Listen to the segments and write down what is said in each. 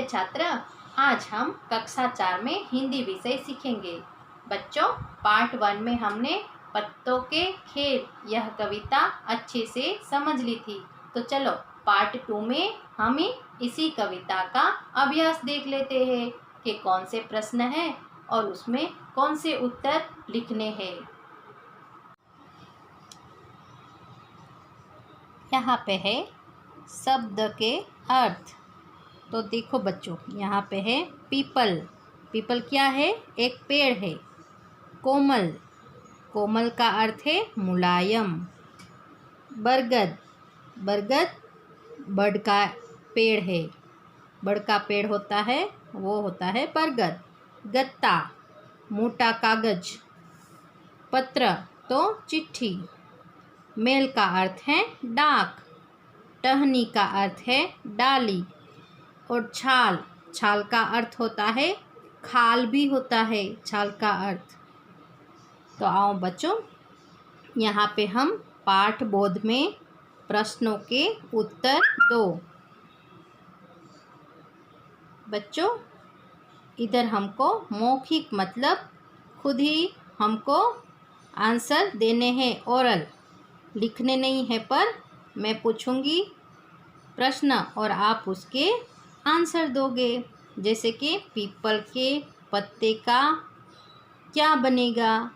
छात्र, आज हम कक्षा 4 में हिंदी विषय सीखेंगे। बच्चों, पार्ट 1 में हमने पत्तों के खेल यह कविता अच्छे से समझ ली थी। तो चलो पार्ट 2 में हम इसी कविता का अभ्यास देख लेते हैं कि कौन से प्रश्न हैं और उसमें कौन से उत्तर लिखने हैं। यहाँ पे है शब्द के अर्थ। तो देखो बच्चों, यहाँ पे है पीपल। पीपल क्या है? एक पेड़ है। कोमल, कोमल का अर्थ है मुलायम। बरगद, बरगद बड़ का पेड़ है। बड़ का पेड़ होता है वो होता है बरगद। गत्ता, मोटा कागज। पत्र तो चिट्ठी। मेल का अर्थ है डाक। टहनी का अर्थ है डाली। और छाल, छाल का अर्थ होता है खाल भी होता है छाल का अर्थ। तो आओ बच्चों, यहाँ पे हम पाठ बोध में प्रश्नों के उत्तर दो। बच्चों, इधर हमको मौखिक मतलब खुद ही हमको आंसर देने हैं, ओरल लिखने नहीं है, पर मैं पूछूंगी प्रश्न और आप उसके आंसर दोगे। जैसे कि पीपल के पत्ते का क्या बनेगा?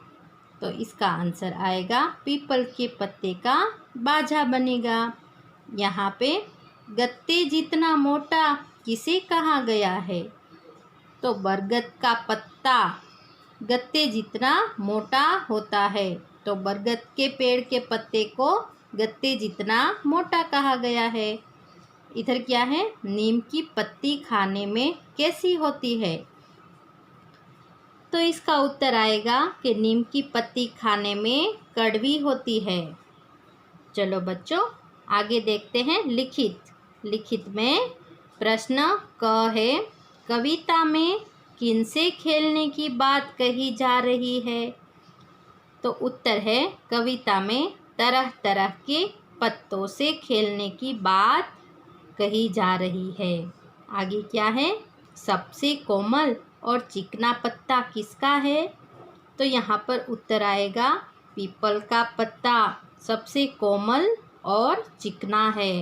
तो इसका आंसर आएगा पीपल के पत्ते का बाजा बनेगा। यहाँ पे गत्ते जितना मोटा किसे कहा गया है? तो बरगद का पत्ता गत्ते जितना मोटा होता है, तो बरगद के पेड़ के पत्ते को गत्ते जितना मोटा कहा गया है। इधर क्या है? नीम की पत्ती खाने में कैसी होती है? तो इसका उत्तर आएगा कि नीम की पत्ती खाने में कड़वी होती है। चलो बच्चों, आगे देखते हैं लिखित। लिखित में प्रश्न क है, कविता में किनसे खेलने की बात कही जा रही है? तो उत्तर है, कविता में तरह तरह के पत्तों से खेलने की बात कही जा रही है। आगे क्या है? सबसे कोमल और चिकना पत्ता किसका है? तो यहाँ पर उत्तर आएगा पीपल का पत्ता सबसे कोमल और चिकना है।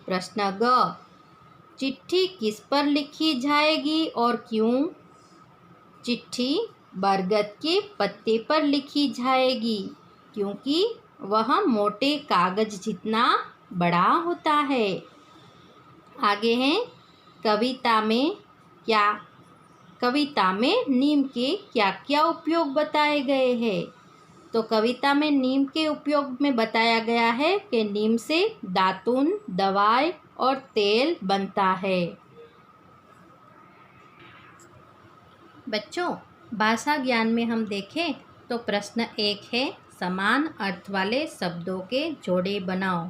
प्रश्न ग, चिट्ठी किस पर लिखी जाएगी और क्यों? चिट्ठी बरगद के पत्ते पर लिखी जाएगी क्योंकि वह मोटे कागज जितना बड़ा होता है। आगे है, कविता में क्या? कविता में नीम के क्या क्या उपयोग बताए गए हैं? तो कविता में नीम के उपयोग में बताया गया है कि नीम से दातुन, दवाई और तेल बनता है। बच्चों, भाषा ज्ञान में हम देखें तो प्रश्न 1 है, समान अर्थ वाले शब्दों के जोड़े बनाओ।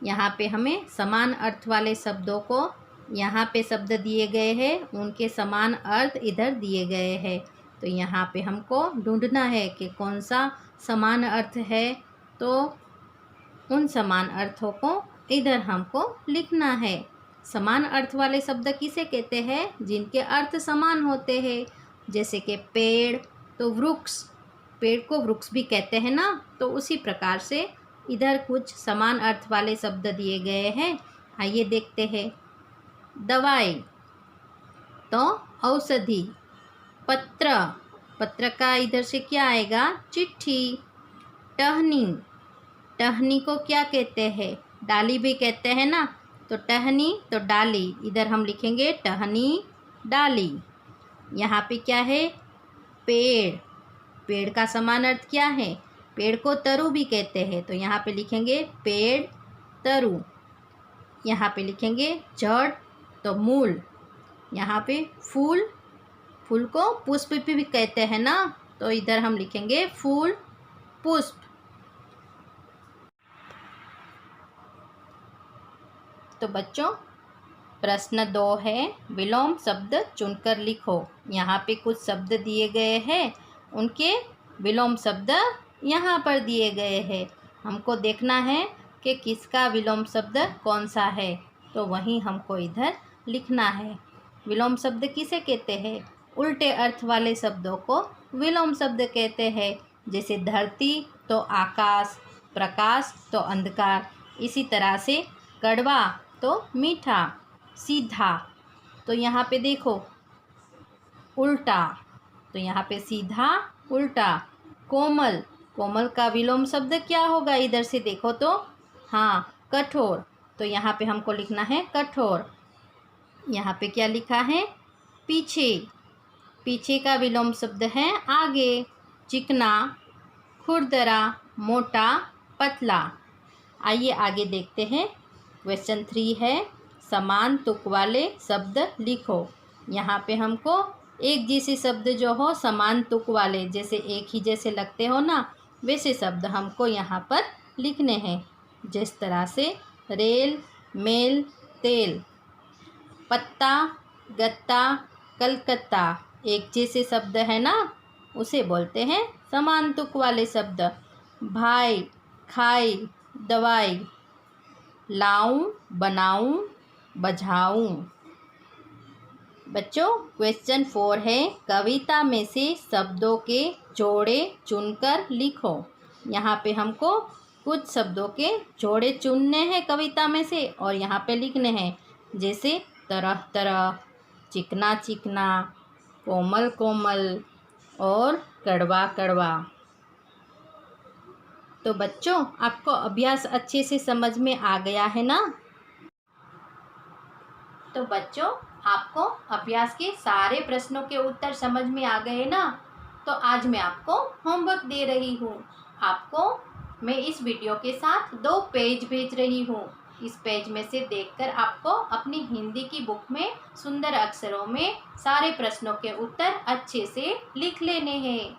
यहाँ पे हमें समान अर्थ वाले शब्दों को, यहाँ पे शब्द दिए गए हैं, उनके समान अर्थ इधर दिए गए हैं। तो यहाँ पे हमको ढूंढना है कि कौन सा समान अर्थ है। तो उन समान अर्थों को इधर हमको लिखना है। समान अर्थ वाले शब्द किसे कहते हैं? जिनके अर्थ समान होते हैं। जैसे कि पेड़, तो वृक्ष, पेड़ को वृक्ष भी कहते हैं ना। तो उसी प्रकार से इधर कुछ समान अर्थ वाले शब्द दिए गए हैं। आइए देखते हैं। दवाई तो औषधि। पत्र, पत्र का इधर से क्या आएगा? चिट्ठी। टहनी, टहनी को क्या कहते हैं? डाली भी कहते हैं ना। तो टहनी तो डाली, इधर हम लिखेंगे टहनी डाली। यहाँ पे क्या है? पेड़, पेड़ का समान अर्थ क्या है? पेड़ को तरु भी कहते हैं। तो यहाँ पे लिखेंगे पेड़ तरु। यहाँ पे लिखेंगे जड़ तो मूल। यहाँ पे फूल, फूल को पुष्प भी कहते हैं ना। तो इधर हम लिखेंगे फूल पुष्प। तो बच्चों, प्रश्न 2 है, विलोम शब्द चुनकर लिखो। यहाँ पे कुछ शब्द दिए गए हैं, उनके विलोम शब्द यहाँ पर दिए गए हैं। हमको देखना है कि किसका विलोम शब्द कौन सा है। तो वही हमको इधर लिखना है। विलोम शब्द किसे कहते हैं? उल्टे अर्थ वाले शब्दों को विलोम शब्द कहते हैं। जैसे धरती तो आकाश, प्रकाश तो अंधकार। इसी तरह से कड़वा तो मीठा, सीधा तो यहाँ पे देखो उल्टा, तो यहाँ पे सीधा उल्टा। कोमल, कोमल का विलोम शब्द क्या होगा? इधर से देखो तो हाँ कठोर, तो यहाँ पे हमको लिखना है कठोर। यहाँ पे क्या लिखा है? पीछे, पीछे का विलोम शब्द है आगे। चिकना, खुरदरा, मोटा, पतला। आइए आगे देखते हैं। क्वेश्चन 3 है, समान तुक वाले शब्द लिखो। यहाँ पे हमको एक जैसे शब्द जो हो समान तुक वाले, जैसे एक ही जैसे लगते हो ना, वैसे शब्द हमको यहाँ पर लिखने हैं। जिस तरह से रेल, मेल, तेल। पत्ता, गत्ता, कलकत्ता, एक जैसे शब्द है ना, उसे बोलते हैं समान तुक वाले शब्द। भाई, खाई, दवाई। लाऊं, बनाऊं, बझाऊं। बच्चों क्वेश्चन 4 है, कविता में से शब्दों के जोड़े चुनकर लिखो। यहाँ पे हमको कुछ शब्दों के जोड़े चुनने हैं कविता में से और यहाँ पे लिखने हैं। जैसे तरह तरह, चिकना चिकना, कोमल कोमल और कड़वा कड़वा। तो बच्चों आपको अभ्यास अच्छे से समझ में आ गया है ना? तो बच्चों आपको अभ्यास के सारे प्रश्नों के उत्तर समझ में आ गए ना? तो आज मैं आपको होमवर्क दे रही हूँ। आपको मैं इस वीडियो के साथ 2 पेज भेज रही हूँ। इस पेज में से देखकर आपको अपनी हिंदी की बुक में सुंदर अक्षरों में सारे प्रश्नों के उत्तर अच्छे से लिख लेने हैं।